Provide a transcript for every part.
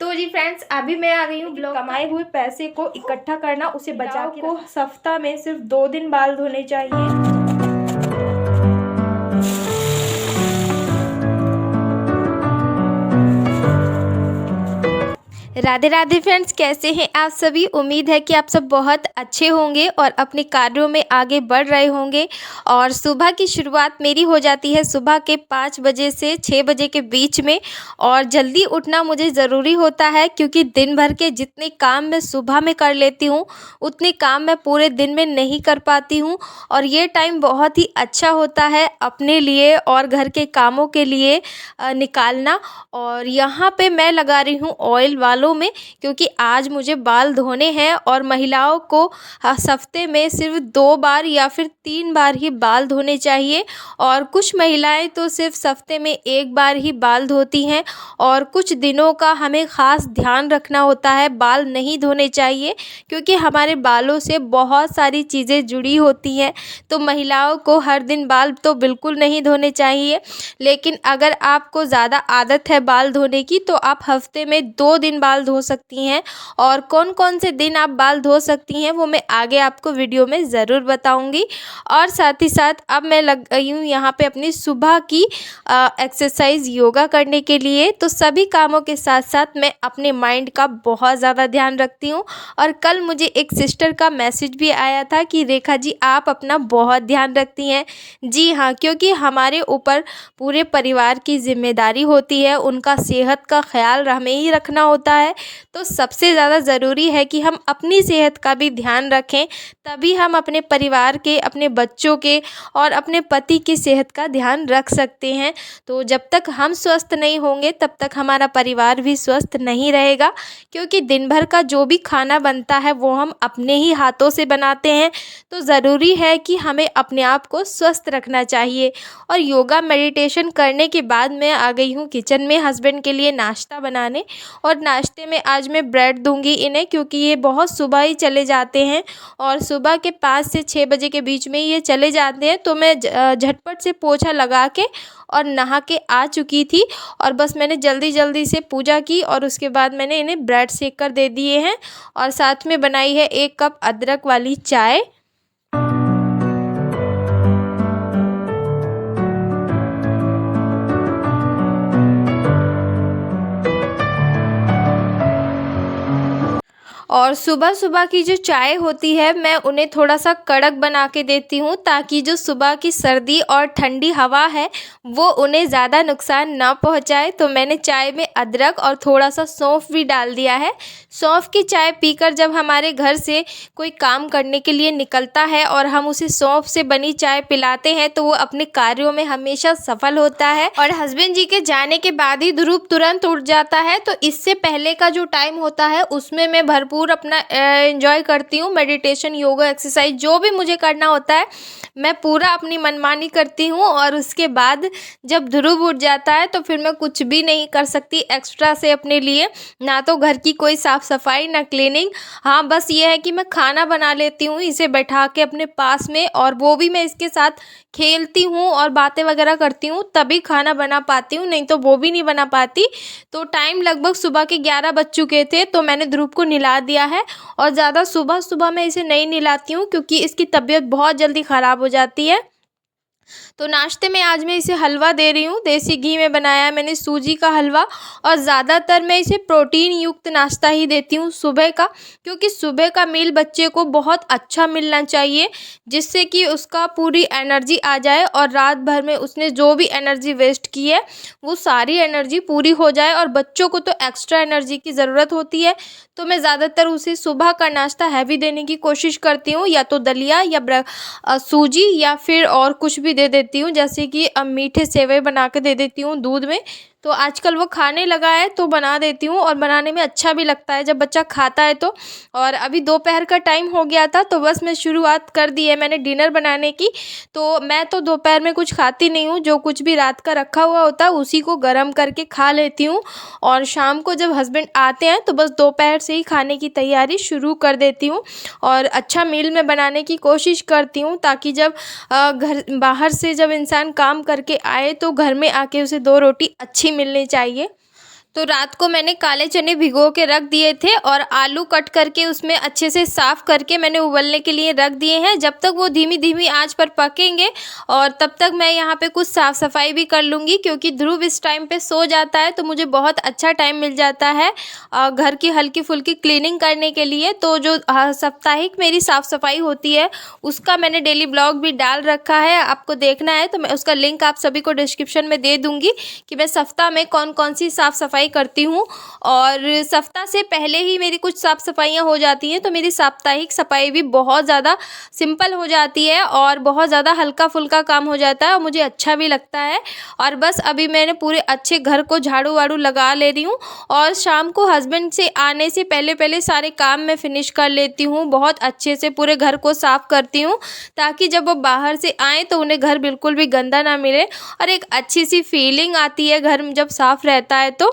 तो जी फ्रेंड्स, अभी मैं आ गई हूँ ब्लॉग। कमाए हुए पैसे को इकट्ठा करना, उसे बचा के को सप्ताह में सिर्फ 2 दिन बाल धोने चाहिए। राधे राधे फ्रेंड्स, कैसे हैं आप सभी। उम्मीद है कि आप सब बहुत अच्छे होंगे और अपने कार्यों में आगे बढ़ रहे होंगे। और सुबह की शुरुआत मेरी हो जाती है सुबह के 5 बजे से 6 बजे के बीच में। और जल्दी उठना मुझे ज़रूरी होता है, क्योंकि दिन भर के जितने काम मैं सुबह में कर लेती हूँ उतने काम मैं पूरे दिन में नहीं कर पाती हूँ। और ये टाइम बहुत ही अच्छा होता है अपने लिए और घर के कामों के लिए निकालना। और यहाँ पे मैं लगा रही हूँ ऑयल वालों में, क्योंकि आज मुझे बाल धोने हैं। और महिलाओं को हफ्ते में सिर्फ 2 बार या फिर 3 बार ही बाल धोने चाहिए। और कुछ महिलाएं तो सिर्फ हफ्ते में 1 बार ही बाल धोती हैं। और कुछ दिनों का हमें ख़ास ध्यान रखना होता है, बाल नहीं धोने चाहिए, क्योंकि हमारे बालों से बहुत सारी चीज़ें जुड़ी होती हैं। तो महिलाओं को हर दिन बाल तो बिल्कुल नहीं धोने चाहिए। लेकिन अगर आपको ज़्यादा आदत है बाल धोने की, तो आप हफ्ते में 2 दिन बाल धो सकती हैं। और कौन कौन से दिन आप बाल धो सकती हैं वो मैं आगे आपको वीडियो में ज़रूर बताऊंगी। और साथ ही साथ अब मैं लग गई हूँ यहाँ पे अपनी सुबह की एक्सरसाइज योगा करने के लिए। तो सभी कामों के साथ साथ मैं अपने माइंड का बहुत ज़्यादा ध्यान रखती हूँ। और कल मुझे एक सिस्टर का मैसेज भी आया था कि रेखा जी, आप अपना बहुत ध्यान रखती हैं। जी हाँ, क्योंकि हमारे ऊपर पूरे परिवार की जिम्मेदारी होती है, उनका सेहत का ख्याल हमें ही रखना होता है। तो सबसे ज़्यादा ज़रूरी है कि हम अपनी सेहत का भी ध्यान रखें, तभी हम अपने परिवार के, अपने बच्चों के और अपने पति की सेहत का ध्यान रख सकते हैं। तो जब तक हम स्वस्थ नहीं होंगे तब तक हमारा परिवार भी स्वस्थ नहीं रहेगा, क्योंकि दिन भर का जो भी खाना बनता है वो हम अपने ही हाथों से बनाते हैं। तो ज़रूरी है कि हमें अपने आप को स्वस्थ रखना चाहिए। और योगा मेडिटेशन करने के बाद मैं आ गई हूँ किचन में हस्बैंड के लिए नाश्ता बनाने। और नाश्ते में आज मैं ब्रेड दूंगी इन्हें, क्योंकि ये बहुत सुबह ही चले जाते हैं और सुबह के 5 से 6 बजे के बीच में ये चले जाते हैं। तो मैं झटपट से पोछा लगा के और नहा के आ चुकी थी। और बस मैंने जल्दी जल्दी से पूजा की और उसके बाद मैंने इन्हें ब्रेड सेक कर दे दिए हैं। और साथ में बनाई है 1 कप अदरक वाली चाय। और सुबह सुबह की जो चाय होती है मैं उन्हें थोड़ा सा कड़क बना के देती हूँ, ताकि जो सुबह की सर्दी और ठंडी हवा है वो उन्हें ज़्यादा नुकसान ना पहुँचाए। तो मैंने चाय में अदरक और थोड़ा सा सौंफ भी डाल दिया है। सौंफ की चाय पीकर जब हमारे घर से कोई काम करने के लिए निकलता है और हम उसे सौंफ से बनी चाय पिलाते हैं, तो वो अपने कार्यों में हमेशा सफल होता है। और हस्बैंड जी के जाने के बाद ही ध्रुव तुरंत उठ जाता है। तो इससे पहले का जो टाइम होता है उसमें मैं भरपूर अपना एंजॉय करती हूँ। मेडिटेशन, योगा, एक्सरसाइज जो भी मुझे करना होता है मैं पूरा अपनी मनमानी करती हूँ। और उसके बाद जब ध्रुव उठ जाता है तो फिर मैं कुछ भी नहीं कर सकती एक्स्ट्रा से अपने लिए, ना तो घर की कोई साफ़ सफाई ना क्लीनिंग। हाँ, बस ये है कि मैं खाना बना लेती हूँ इसे बैठा के अपने पास में, और वो भी मैं इसके साथ खेलती हूँ और बातें वगैरह करती हूँ तभी खाना बना पाती हूँ, नहीं तो वो भी नहीं बना पाती। तो टाइम लगभग सुबह के 11 बज चुके थे, तो मैंने ध्रुव को नहला दिया है। और ज़्यादा सुबह सुबह मैं इसे नहीं नहलाती हूँ, क्योंकि इसकी तबीयत बहुत जल्दी ख़राब हो जाती है। तो नाश्ते में आज मैं इसे हलवा दे रही हूँ, देसी घी में बनाया है मैंने सूजी का हलवा। और ज़्यादातर मैं इसे प्रोटीन युक्त नाश्ता ही देती हूँ सुबह का, क्योंकि सुबह का मील बच्चे को बहुत अच्छा मिलना चाहिए, जिससे कि उसका पूरी एनर्जी आ जाए और रात भर में उसने जो भी एनर्जी वेस्ट की है वो सारी एनर्जी पूरी हो जाए। और बच्चों को तो एक्स्ट्रा एनर्जी की ज़रूरत होती है, तो मैं ज़्यादातर उसे सुबह का नाश्ता हैवी देने की कोशिश करती हूँ, या तो दलिया या सूजी या फिर और कुछ भी दे देती हूँ, जैसे कि मीठे सेवई बना के दे देती हूँ दूध में। तो आजकल वो खाने लगा है तो बना देती हूँ, और बनाने में अच्छा भी लगता है जब बच्चा खाता है तो। और अभी दोपहर का टाइम हो गया था, तो बस मैं शुरुआत कर दी है मैंने डिनर बनाने की। तो मैं तो दोपहर में कुछ खाती नहीं हूँ, जो कुछ भी रात का रखा हुआ होता है उसी को गर्म करके खा लेती हूँ। और शाम को जब हस्बैंड आते हैं तो बस दोपहर से ही खाने की तैयारी शुरू कर देती हूँ। और अच्छा मील में बनाने की कोशिश करती हूँ, ताकि जब घर बाहर से जब इंसान काम करके आए तो घर में आके उसे 2 रोटी अच्छी मिलनी चाहिए। तो रात को मैंने काले चने भिगो के रख दिए थे और आलू कट करके उसमें अच्छे से साफ़ करके मैंने उबलने के लिए रख दिए हैं। जब तक वो धीमी धीमी आंच पर पकेंगे और तब तक मैं यहाँ पे कुछ साफ़ सफाई भी कर लूँगी, क्योंकि ध्रुव इस टाइम पे सो जाता है तो मुझे बहुत अच्छा टाइम मिल जाता है घर की हल्की फुल्की क्लीनिंग करने के लिए। तो जो साप्ताहिक मेरी साफ़ सफाई होती है उसका मैंने डेली ब्लॉग भी डाल रखा है, आपको देखना है तो मैं उसका लिंक आप सभी को डिस्क्रिप्शन में दे दूँगी कि मैं सप्ताह में कौन कौन सी साफ़ सफाई करती हूँ। और सप्ताह से पहले ही मेरी कुछ साफ़ सफाइयाँ हो जाती हैं, तो मेरी साप्ताहिक सफाई भी बहुत ज़्यादा सिंपल हो जाती है और बहुत ज़्यादा हल्का फुल्का काम हो जाता है और मुझे अच्छा भी लगता है। और बस अभी मैंने पूरे अच्छे घर को झाड़ू वाड़ू लगा ले रही हूँ और शाम को हस्बैंड से आने से पहले पहले सारे काम मैं फिनिश कर लेती हूँ। बहुत अच्छे से पूरे घर को साफ़ करती हूँ ताकि जब वो बाहर से आएँ तो उन्हें घर बिल्कुल भी गंदा ना मिले और एक अच्छी सी फीलिंग आती है घर में जब साफ़ रहता है तो।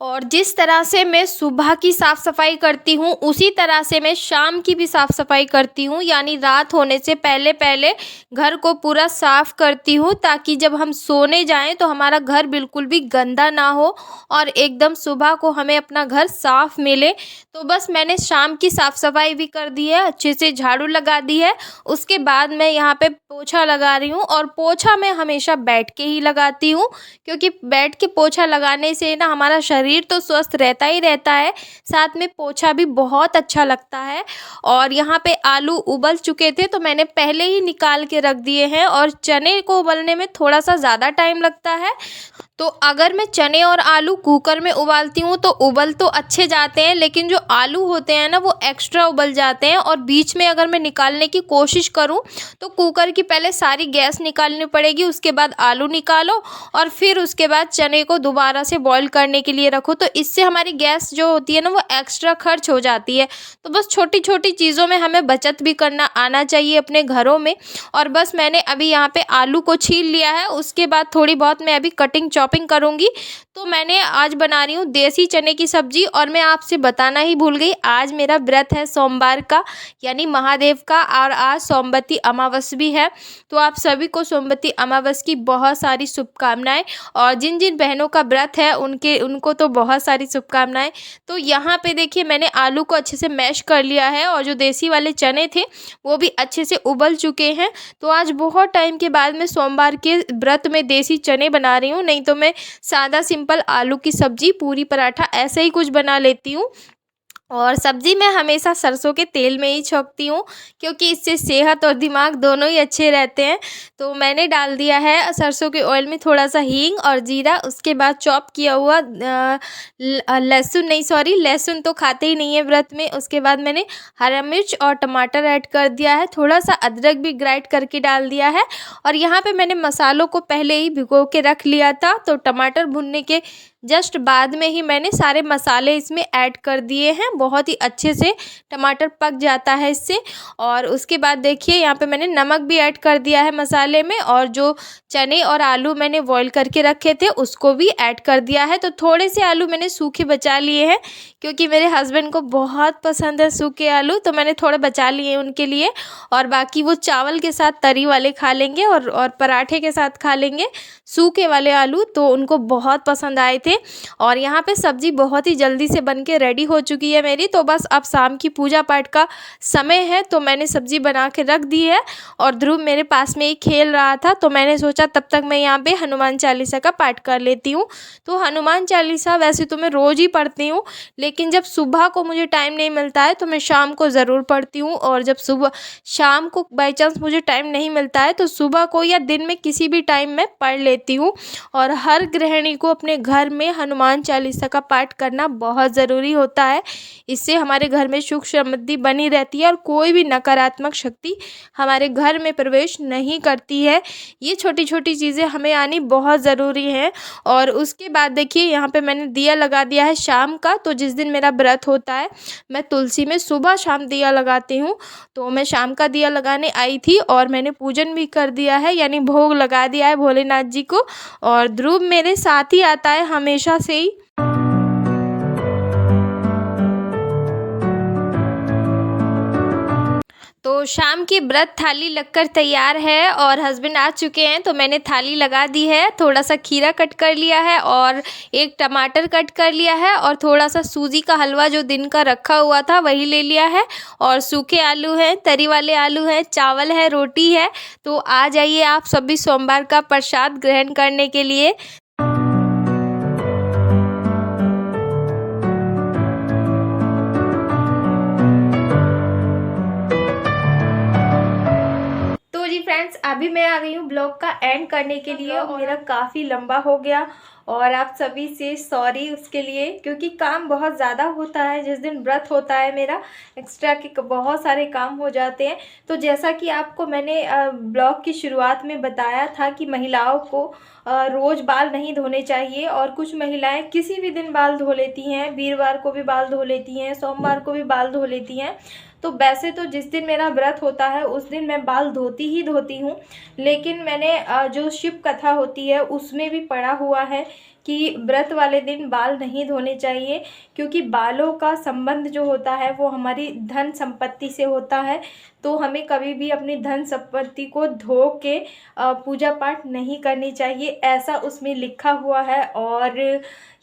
और जिस तरह से मैं सुबह की साफ़ सफाई करती हूँ उसी तरह से मैं शाम की भी साफ़ सफाई करती हूँ, यानी रात होने से पहले पहले घर को पूरा साफ़ करती हूँ ताकि जब हम सोने जाएं तो हमारा घर बिल्कुल भी गंदा ना हो और एकदम सुबह को हमें अपना घर साफ़ मिले। तो बस मैंने शाम की साफ़ सफाई भी कर दी है, अच्छे से झाड़ू लगा दी है। उसके बाद मैं यहाँ पे पोछा लगा रही हूँ और पोछा मैं हमेशा बैठ के ही लगाती हूँ, क्योंकि बैठ के पोछा लगाने से ना हमारा शरीर तो स्वस्थ रहता ही रहता है, साथ में पोछा भी बहुत अच्छा लगता है। और यहाँ पे आलू उबल चुके थे तो मैंने पहले ही निकाल के रख दिए हैं और चने को उबलने में थोड़ा सा ज़्यादा टाइम लगता है। तो अगर मैं चने और आलू कुकर में उबालती हूँ तो उबल तो अच्छे जाते हैं, लेकिन जो आलू होते हैं ना वो एक्स्ट्रा उबल जाते हैं। और बीच में अगर मैं निकालने की कोशिश करूँ तो कुकर की पहले सारी गैस निकालनी पड़ेगी, उसके बाद आलू निकालो और फिर उसके बाद चने को दोबारा से बॉईल करने के लिए रखो। तो इससे हमारी गैस जो होती है ना वो एक्स्ट्रा खर्च हो जाती है। तो बस छोटी छोटी चीज़ों में हमें बचत भी करना आना चाहिए अपने घरों में। और बस मैंने अभी यहाँ पे आलू को छील लिया है, उसके बाद थोड़ी बहुत मैं अभी कटिंग चॉपिंग करूँगी। तो मैंने आज बना रही हूँ देसी चने की सब्जी। और मैं आपसे बताना ही भूल गई, आज मेरा व्रत है सोमवार का, यानी महादेव का, और आज सोमवती अमावस भी है। तो आप सभी को सोमवती अमावस की बहुत सारी शुभकामनाएं, और जिन जिन बहनों का व्रत है उनको तो बहुत सारी शुभकामनाएं। तो यहाँ पे देखिए मैंने आलू को अच्छे से मैश कर लिया है और जो देसी वाले चने थे वो भी अच्छे से उबल चुके हैं। तो आज बहुत टाइम के बाद मैं सोमवार के व्रत में देसी चने बना रही हूँ, नहीं तो मैं सादा सिंपल आलू की सब्जी, पूरी पराठा ऐसे ही कुछ बना लेती हूँ। और सब्ज़ी मैं हमेशा सरसों के तेल में ही छौंकती हूँ, क्योंकि इससे सेहत और दिमाग दोनों ही अच्छे रहते हैं। तो मैंने डाल दिया है सरसों के ऑयल में थोड़ा सा हींग और जीरा, उसके बाद चॉप किया हुआ लहसुन तो खाते ही नहीं है व्रत में। उसके बाद मैंने हरा मिर्च और टमाटर ऐड कर दिया है, थोड़ा सा अदरक भी ग्राइंड करके डाल दिया है। और यहाँ पे मैंने मसालों को पहले ही भिगो के रख लिया था, तो टमाटर भुनने के जस्ट बाद में ही मैंने सारे मसाले इसमें ऐड कर दिए हैं। बहुत ही अच्छे से टमाटर पक जाता है इससे। और उसके बाद देखिए यहाँ पे मैंने नमक भी ऐड कर दिया है मसाले में, और जो चने और आलू मैंने बॉईल करके रखे थे उसको भी ऐड कर दिया है। तो थोड़े से आलू मैंने सूखे बचा लिए हैं, क्योंकि मेरे हस्बैंड को बहुत पसंद है सूखे आलू, तो मैंने थोड़े बचा लिए उनके लिए। और बाकी वो चावल के साथ तरी वाले खा लेंगे और पराठे के साथ खा लेंगे सूखे वाले आलू, तो उनको बहुत पसंद आए थे। और यहाँ पे सब्ज़ी बहुत ही जल्दी से बन के रेडी हो चुकी है मेरी। तो बस अब शाम की पूजा पाठ का समय है, तो मैंने सब्ज़ी बना के रख दी है। और ध्रुव मेरे पास में ही खेल रहा था, तो मैंने सोचा तब तक मैं यहाँ पे हनुमान चालीसा का पाठ कर लेती हूँ। तो हनुमान चालीसा वैसे तो मैं रोज़ ही पढ़ती हूँ, लेकिन जब सुबह को मुझे टाइम नहीं मिलता है तो मैं शाम को ज़रूर पढ़ती हूँ। और जब शाम को बाई चांस मुझे टाइम नहीं मिलता है तो सुबह को या दिन में किसी भी टाइम में पढ़ लेती हूँ। और हर गृहिणी को अपने घर में हनुमान चालीसा का पाठ करना बहुत ज़रूरी होता है। इससे हमारे घर में सुख समृद्धि बनी रहती है और कोई भी नकारात्मक शक्ति हमारे घर में प्रवेश नहीं करती है। ये छोटी छोटी चीज़ें हमें आनी बहुत ज़रूरी है। और उसके बाद देखिए यहाँ पे मैंने दिया लगा दिया है शाम का। तो जिस दिन मेरा व्रत होता है मैं तुलसी में सुबह शाम दिया लगाती हूँ। तो मैं शाम का दिया लगाने आई थी और मैंने पूजन भी कर दिया है, यानी भोग लगा दिया है भोलेनाथ जी को। और ध्रुव मेरे साथ ही आता है हमेशा से ही। तो शाम की व्रत थाली लगकर तैयार है और हस्बैंड आ चुके हैं, तो मैंने थाली लगा दी है। थोड़ा सा खीरा कट कर लिया है और एक टमाटर कट कर लिया है और थोड़ा सा सूजी का हलवा जो दिन का रखा हुआ था वही ले लिया है, और सूखे आलू हैं, तरी वाले आलू हैं, चावल है, रोटी है। तो आ जाइए आप सभी सोमवार का प्रसाद ग्रहण करने के लिए। तो जी फ्रेंड्स, अभी मैं आ गई हूँ ब्लॉग का एंड करने के लिए, और मेरा काफ़ी लंबा हो गया और आप सभी से सॉरी उसके लिए, क्योंकि काम बहुत ज़्यादा होता है। जिस दिन व्रत होता है मेरा, एक्स्ट्रा के बहुत सारे काम हो जाते हैं। तो जैसा कि आपको मैंने ब्लॉग की शुरुआत में बताया था कि महिलाओं को रोज़ बाल नहीं धोने चाहिए, और कुछ महिलाएं किसी भी दिन बाल धो लेती हैं, वीरवार को भी बाल धो लेती हैं, सोमवार को भी बाल धो लेती हैं। तो वैसे तो जिस दिन मेरा व्रत होता है उस दिन मैं बाल धोती ही धोती हूँ, लेकिन मैंने जो शिव कथा होती है उसमें भी पढ़ा हुआ है कि व्रत वाले दिन बाल नहीं धोने चाहिए, क्योंकि बालों का संबंध जो होता है वो हमारी धन संपत्ति से होता है। तो हमें कभी भी अपनी धन संपत्ति को धो के पूजा पाठ नहीं करनी चाहिए, ऐसा उसमें लिखा हुआ है। और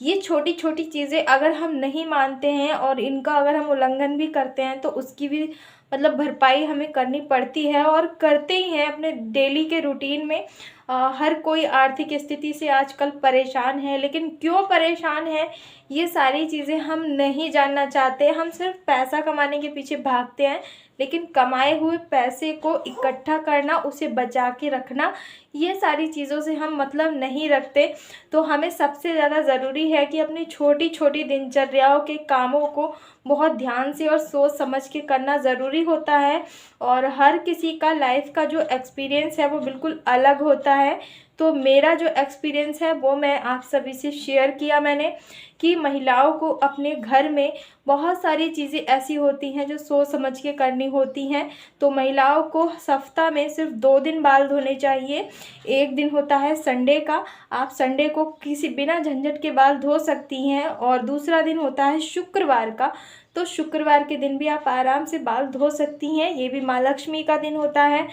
ये छोटी छोटी चीज़ें अगर हम नहीं मानते हैं और इनका अगर हम उल्लंघन भी करते हैं तो उसकी भी मतलब भरपाई हमें करनी पड़ती है, और करते ही हैं अपने डेली के रूटीन में। हर कोई आर्थिक स्थिति से आजकल परेशान है, लेकिन क्यों परेशान है ये सारी चीज़ें हम नहीं जानना चाहते। हम सिर्फ पैसा कमाने के पीछे भागते हैं, लेकिन कमाए हुए पैसे को इकट्ठा करना, उसे बचा के रखना, ये सारी चीज़ों से हम मतलब नहीं रखते। तो हमें सबसे ज़्यादा ज़रूरी है कि अपनी छोटी छोटी दिनचर्याओं के कामों को बहुत ध्यान से और सोच समझ के करना ज़रूरी होता है। और हर किसी का लाइफ का जो एक्सपीरियंस है वो बिल्कुल अलग होता है। तो मेरा जो एक्सपीरियंस है वो मैं आप सभी से शेयर किया मैंने, कि महिलाओं को अपने घर में बहुत सारी चीज़ें ऐसी होती हैं जो सोच समझ के करनी होती हैं। तो महिलाओं को सप्ताह में सिर्फ 2 दिन बाल धोने चाहिए। एक दिन होता है संडे का, आप संडे को किसी बिना झंझट के बाल धो सकती हैं, और दूसरा दिन होता है शुक्रवार का। तो शुक्रवार के दिन भी आप आराम से बाल धो सकती हैं, ये भी माँ लक्ष्मी का दिन होता है।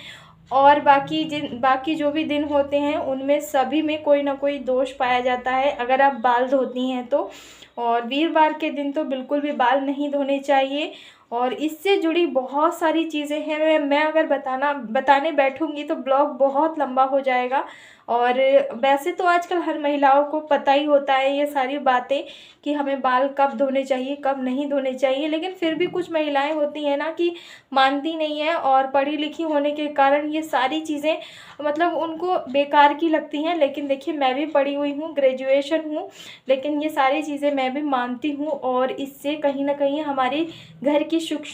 और बाकी जो भी दिन होते हैं उनमें सभी में कोई ना कोई दोष पाया जाता है अगर आप बाल धोती हैं तो। और वीरवार के दिन तो बिल्कुल भी बाल नहीं धोने चाहिए। और इससे जुड़ी बहुत सारी चीज़ें हैं, मैं अगर बताने बैठूंगी तो ब्लॉग बहुत लंबा हो जाएगा। और वैसे तो आजकल हर महिलाओं को पता ही होता है ये सारी बातें, कि हमें बाल कब धोने चाहिए कब नहीं धोने चाहिए, लेकिन फिर भी कुछ महिलाएं होती हैं ना कि मानती नहीं है, और पढ़ी लिखी होने के कारण ये सारी चीज़ें मतलब उनको बेकार की लगती हैं। लेकिन देखिए, मैं भी पढ़ी हुई हूँ, ग्रेजुएशन हूँ, लेकिन ये सारी चीज़ें मैं भी मानती हूँ, और इससे कहीं ना कहीं हमारी घर की सुख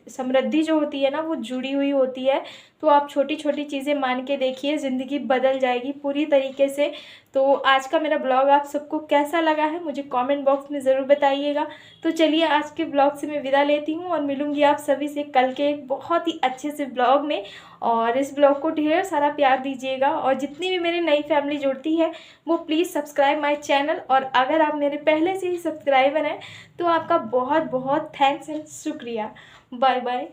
समृद्धि जो होती है ना वो जुड़ी हुई होती है। तो आप छोटी छोटी चीज़ें मान के देखिए, ज़िंदगी बदल जाएगी पूरी तरीके से। तो आज का मेरा ब्लॉग आप सबको कैसा लगा है मुझे कमेंट बॉक्स में ज़रूर बताइएगा। तो चलिए, आज के ब्लॉग से मैं विदा लेती हूँ, और मिलूँगी आप सभी से कल के एक बहुत ही अच्छे से ब्लॉग में। और इस ब्लॉग को ढेर सारा प्यार दीजिएगा, और जितनी भी मेरी नई फैमिली जुड़ती है वो प्लीज़ सब्सक्राइब माई चैनल। और अगर आप मेरे पहले से ही सब्सक्राइबर हैं तो आपका बहुत बहुत थैंक्स एंड शुक्रिया। Bye bye.